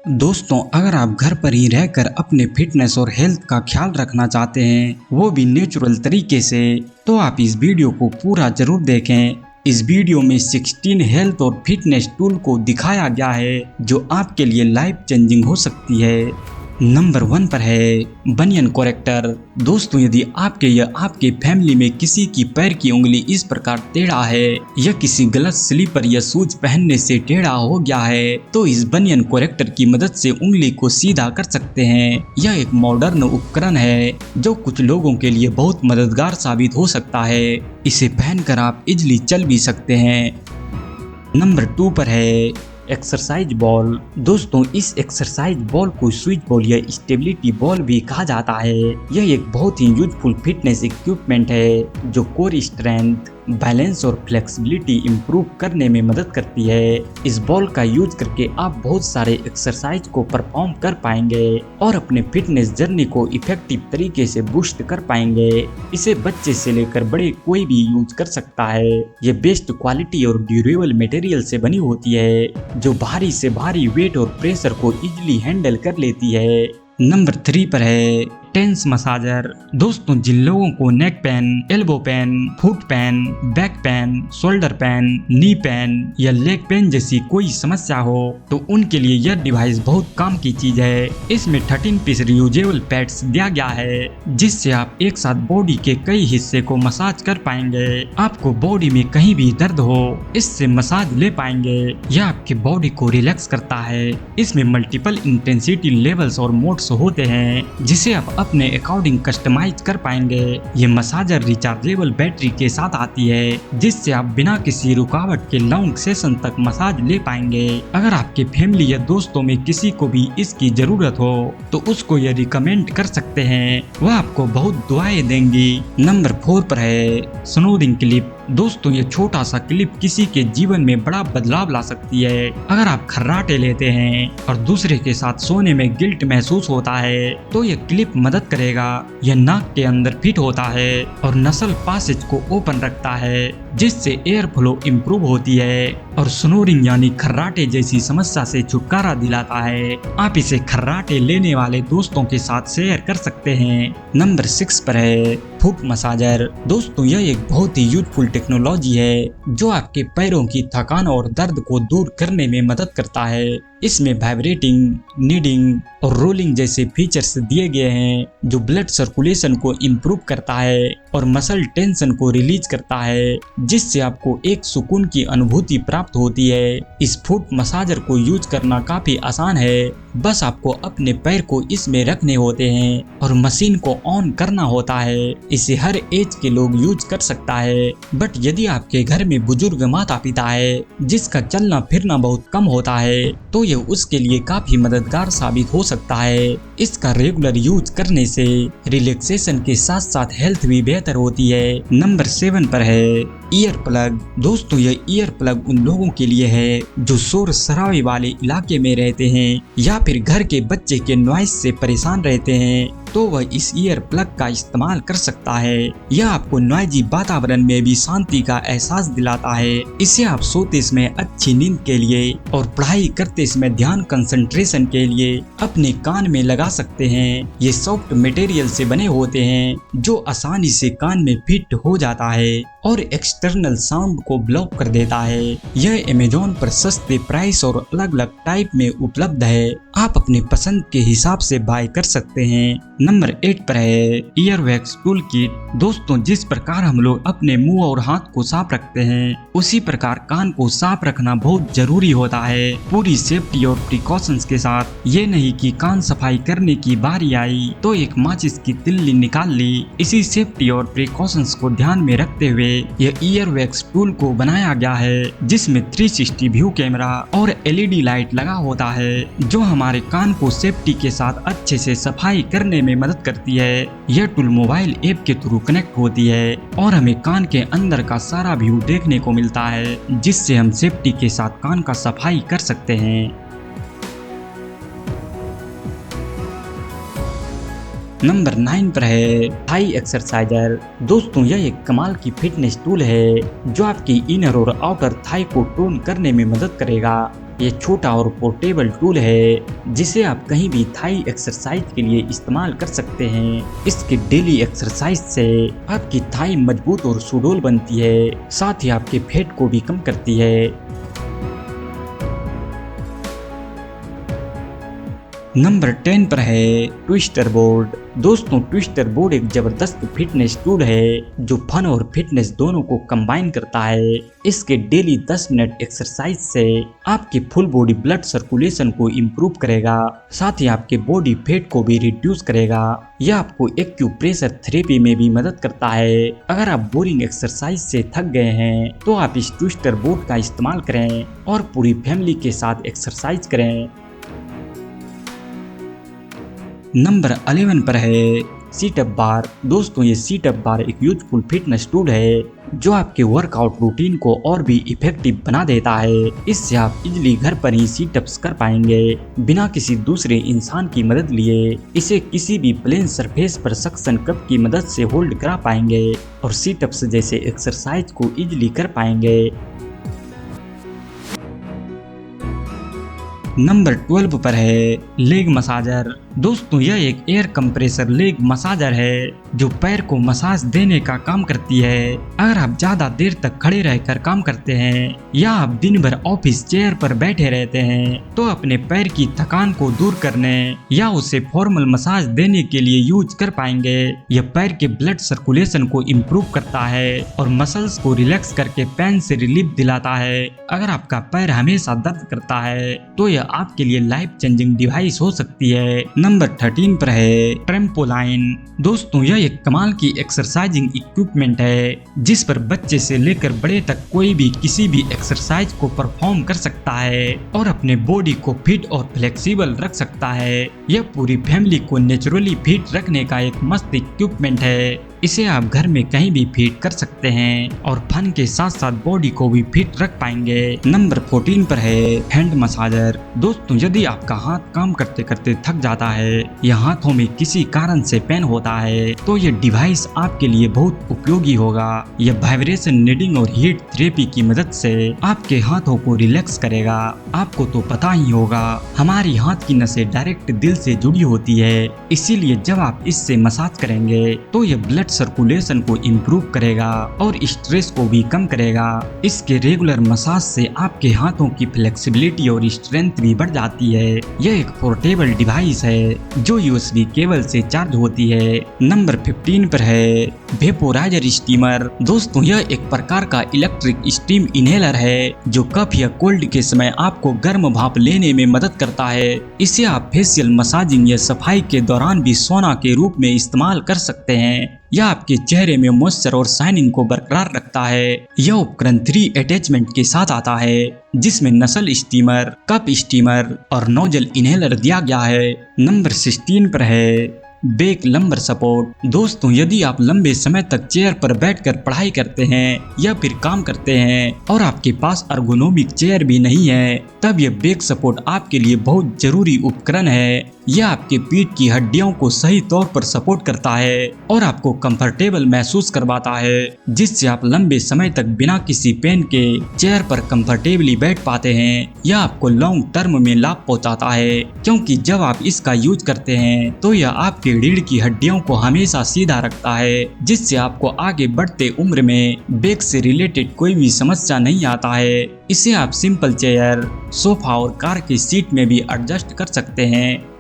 दोस्तों, अगर आप घर पर ही रहकर अपने फिटनेस और हेल्थ का ख्याल रखना चाहते हैं, वो भी नेचुरल तरीके से, तो आप इस वीडियो को पूरा जरूर देखें। इस वीडियो में 16 हेल्थ और फिटनेस टूल को दिखाया गया है जो आपके लिए लाइफ चेंजिंग हो सकती है। नंबर 1 पर है बनियन करेक्टर। दोस्तों, यदि आपके या आपके फैमिली में किसी की पैर की उंगली इस प्रकार टेढ़ा है या किसी गलत स्लीपर या शूज पहनने से टेढ़ा हो गया है, तो इस बनियन करेक्टर की मदद से उंगली को सीधा कर सकते हैं। यह एक मॉडर्न उपकरण है जो कुछ लोगों के लिए बहुत मददगार साबित हो सकता है। इसे पहनकर आप इजिली चल भी सकते हैं। नंबर 2 पर है एक्सरसाइज बॉल। दोस्तों, इस एक्सरसाइज बॉल को स्विच बॉल या स्टेबिलिटी बॉल भी कहा जाता है। यह एक बहुत ही यूजफुल फिटनेस इक्विपमेंट है जो कोर स्ट्रेंथ, बैलेंस और फ्लेक्सिबिलिटी इंप्रूव करने में मदद करती है। इस बॉल का यूज करके आप बहुत सारे एक्सरसाइज को परफॉर्म कर पाएंगे और अपने फिटनेस जर्नी को इफेक्टिव तरीके से बूस्ट कर पाएंगे। इसे बच्चे से लेकर बड़े कोई भी यूज कर सकता है। ये बेस्ट क्वालिटी और ड्यूरेबल मटेरियल से बनी होती है जो भारी से भारी वेट और प्रेशर को इजिली हैंडल कर लेती है। नंबर 3 पर है टेंस मसाजर। दोस्तों, जिन लोगों को neck pain, elbow pain, foot pain, back pain, shoulder pain, knee pain या लेग पेन जैसी कोई समस्या हो, तो उनके लिए यह डिवाइस बहुत काम की चीज है। इसमें 13 पीस रियूजेबल पैड्स दिया गया है जिससे आप एक साथ बॉडी के कई हिस्से को मसाज कर पाएंगे। आपको बॉडी में कहीं भी दर्द हो, इससे मसाज ले पाएंगे। यह आपके बॉडी को रिलैक्स करता है। इसमें मल्टीपल इंटेंसिटी लेवल्स और मोड्स होते हैं जिसे आप अपने अकॉर्डिंग कस्टमाइज कर पाएंगे। ये मसाजर रिचार्जेबल बैटरी के साथ आती है जिससे आप बिना किसी रुकावट के लॉन्ग सेशन तक मसाज ले पाएंगे। अगर आपके फैमिली या दोस्तों में किसी को भी इसकी जरूरत हो तो उसको ये रिकमेंड कर सकते हैं, वह आपको बहुत दुआएं देंगी। नंबर 4 पर है स्नूरिंग क्लिप। दोस्तों, ये छोटा सा क्लिप किसी के जीवन में बड़ा बदलाव ला सकती है। अगर आप खर्राटे लेते हैं और दूसरे के साथ सोने में गिल्ट महसूस होता है तो ये क्लिप मदद करेगा। यह नाक के अंदर फिट होता है और नसल पासेज को ओपन रखता है जिससे एयर फ्लो इम्प्रूव होती है और स्नोरिंग यानी खर्राटे जैसी समस्या से छुटकारा दिलाता है। आप इसे खर्राटे लेने वाले दोस्तों के साथ शेयर कर सकते हैं। नंबर 6 पर है फुट मसाजर। दोस्तों, यह एक बहुत ही यूजफुल टेक्नोलॉजी है जो आपके पैरों की थकान और दर्द को दूर करने में मदद करता है। इसमें वाइब्रेटिंग, नीडिंग और रोलिंग जैसे फीचर्स दिए गए हैं जो ब्लड सर्कुलेशन को इम्प्रूव करता है और मसल टेंशन को रिलीज करता है जिससे आपको एक सुकून की अनुभूति प्राप्त होती है। इस फुट मसाजर को यूज करना काफी आसान है। बस आपको अपने पैर को इसमें रखने होते हैं और मशीन को ऑन करना होता है। इसे हर एज के लोग यूज कर सकता है, बट यदि आपके घर में बुजुर्ग माता पिता है जिसका चलना फिरना बहुत कम होता है तो यह उसके लिए काफी मददगार साबित हो सकता है। इसका रेगुलर यूज करने से रिलैक्सेशन के साथ साथ हेल्थ भी बेहतर होती है। नंबर 7 पर है ईयर प्लग। दोस्तों, यह ईयर प्लग उन लोगों के लिए है जो शोर शराबे वाले इलाके में रहते हैं या फिर घर के बच्चे के नॉइस से परेशान रहते हैं, तो वह इस ईयर प्लग का इस्तेमाल कर सकता है। यह आपको नॉइजी वातावरण में भी शांति का एहसास दिलाता है। इसे आप सोते समय अच्छी नींद के लिए और पढ़ाई करते समय ध्यान कंसंट्रेशन के लिए अपने कान में लगा सकते हैं। ये सॉफ्ट मटेरियल से बने होते हैं जो आसानी से कान में फिट हो जाता है और एक्सटर्नल साउंड को ब्लॉक कर देता है। यह अमेज़न पर सस्ते प्राइस और अलग अलग टाइप में उपलब्ध है। आप अपने पसंद के हिसाब से बाय कर सकते हैं। नंबर 8 पर है ईयर वैक्स टूल किट। दोस्तों, जिस प्रकार हम लोग अपने मुंह और हाथ को साफ रखते हैं उसी प्रकार कान को साफ रखना बहुत जरूरी होता है, पूरी सेफ्टी और प्रिकॉशंस के साथ। ये नहीं कि कान सफाई करने की बारी आई तो एक माचिस की तिल्ली निकाल ली। इसी सेफ्टी और प्रिकॉशंस को ध्यान में रखते हुए यह ईयर वैक्स टूल को बनाया गया है जिसमें 360 व्यू कैमरा और LED लाइट लगा होता है जो हमारे कान को सेफ्टी के साथ अच्छे से सफाई करने में मदद करती है। यह टूल मोबाइल ऐप के थ्रू कनेक्ट होती है और हमें कान के अंदर का सारा व्यू देखने को मिलता है जिससे हम सेफ्टी के साथ कान का सफाई कर सकते हैं। नंबर 9 पर है थाई एक्सरसाइजर। दोस्तों, यह एक कमाल की फिटनेस टूल है जो आपकी इनर और आउटर थाई को टोन करने में मदद करेगा। ये छोटा और पोर्टेबल टूल है जिसे आप कहीं भी थाई एक्सरसाइज के लिए इस्तेमाल कर सकते हैं। इसके डेली एक्सरसाइज से आपकी थाई मजबूत और सुडौल बनती है, साथ ही आपके फैट को भी कम करती है। नंबर 10 पर है ट्विस्टर बोर्ड। दोस्तों, ट्विस्टर बोर्ड एक जबरदस्त फिटनेस टूल है जो फन और फिटनेस दोनों को कंबाइन करता है। इसके डेली 10 मिनट एक्सरसाइज से आपके फुल बॉडी ब्लड सर्कुलेशन को इम्प्रूव करेगा, साथ ही आपके बॉडी फैट को भी रिड्यूस करेगा। यह आपको एक्यूप्रेशर थेरेपी में भी मदद करता है। अगर आप बोरिंग एक्सरसाइज से थक गए हैं तो आप इस ट्विस्टर बोर्ड का इस्तेमाल करें और पूरी फैमिली के साथ एक्सरसाइज करें। नंबर 11 पर है सीटअप बार। दोस्तों, ये सीटअप बार एक यूजफुल फिटनेस टूल है जो आपके वर्कआउट रूटीन को और भी इफेक्टिव बना देता है। इससे आप इजीली घर पर ही सीटअप्स कर पाएंगे बिना किसी दूसरे इंसान की मदद लिए। इसे किसी भी प्लेन सरफेस पर सक्शन कप की मदद से होल्ड करा पाएंगे और सीटअप्स जैसे एक्सरसाइज को इजीली कर पाएंगे। नंबर 12 पर है लेग मसाजर। दोस्तों, यह एक एयर कंप्रेसर लेग मसाजर है जो पैर को मसाज देने का काम करती है। अगर आप ज्यादा देर तक खड़े रहकर काम करते हैं या आप दिन भर ऑफिस चेयर पर बैठे रहते हैं तो अपने पैर की थकान को दूर करने या उसे फॉर्मल मसाज देने के लिए यूज कर पाएंगे। यह पैर के ब्लड सर्कुलेशन को इम्प्रूव करता है और मसल्स को रिलैक्स करके पेन से रिलीफ दिलाता है। अगर आपका पैर हमेशा दर्द करता है तो यह आपके लिए लाइफ चेंजिंग डिवाइस हो सकती है। नंबर 13 पर है ट्रेम्पोलाइन। दोस्तों, यह एक कमाल की एक्सरसाइजिंग इक्विपमेंट है जिस पर बच्चे से लेकर बड़े तक कोई भी किसी भी एक्सरसाइज को परफॉर्म कर सकता है और अपने बॉडी को फिट और फ्लेक्सिबल रख सकता है। यह पूरी फैमिली को नेचुरली फिट रखने का एक मस्त इक्विपमेंट है। इसे आप घर में कहीं भी फिट कर सकते हैं और फन के साथ साथ बॉडी को भी फिट रख पाएंगे। नंबर 14 पर है हैंड मसाजर। दोस्तों, यदि आपका हाथ काम करते करते थक जाता है या हाथों में किसी कारण से पेन होता है तो यह डिवाइस आपके लिए बहुत उपयोगी होगा। यह वाइब्रेशन नीडिंग और हीट थेरेपी की मदद से आपके हाथों को रिलैक्स करेगा। आपको तो पता ही होगा, हमारी हाथ की नसें डायरेक्ट दिल से जुड़ी होती है, इसीलिए जब आप इससे मसाज करेंगे तो यह ब्लड सर्कुलेशन को इम्प्रूव करेगा और स्ट्रेस को भी कम करेगा। इसके रेगुलर मसाज से आपके हाथों की फ्लेक्सिबिलिटी और स्ट्रेंथ भी बढ़ जाती है। यह एक पोर्टेबल डिवाइस है जो यूएसबी केबल से चार्ज होती है। नंबर 15 पर है वेपोराइजर स्टीमर। दोस्तों, यह एक प्रकार का इलेक्ट्रिक स्टीम इनहेलर है जो कफ या कोल्ड के समय आपको गर्म भाप लेने में मदद करता है। इसे आप फेशियल मसाजिंग या सफाई के दौरान भी सोना के रूप में इस्तेमाल कर सकते हैं। यह आपके चेहरे में मॉइस्चर और शाइनिंग को बरकरार रखता है। यह उपकरण 3 अटैचमेंट के साथ आता है जिसमें नसल स्टीमर, कप स्टीमर और नोजल इनहेलर दिया गया है। नंबर 16 पर है बैक लंबर सपोर्ट। दोस्तों, यदि आप लंबे समय तक चेयर पर बैठकर पढ़ाई करते हैं या फिर काम करते हैं और आपके पास अर्गोनोमिक चेयर भी नहीं है, तब यह बैक सपोर्ट आपके लिए बहुत जरूरी उपकरण है। यह आपके पीठ की हड्डियों को सही तौर पर सपोर्ट करता है और आपको कंफर्टेबल महसूस करवाता है, जिससे आप लंबे समय तक बिना किसी पेन के चेयर पर कंफर्टेबली बैठ पाते हैं। यह आपको लॉन्ग टर्म में लाभ पहुंचाता है, क्योंकि जब आप इसका यूज करते हैं तो यह आपके रीढ़ की हड्डियों को हमेशा सीधा रखता है, जिससे आपको आगे बढ़ते उम्र में बैक से रिलेटेड कोई भी समस्या नहीं आता है। इसे आप सिंपल चेयर, सोफा और कार की सीट में भी एडजस्ट कर सकते हैं।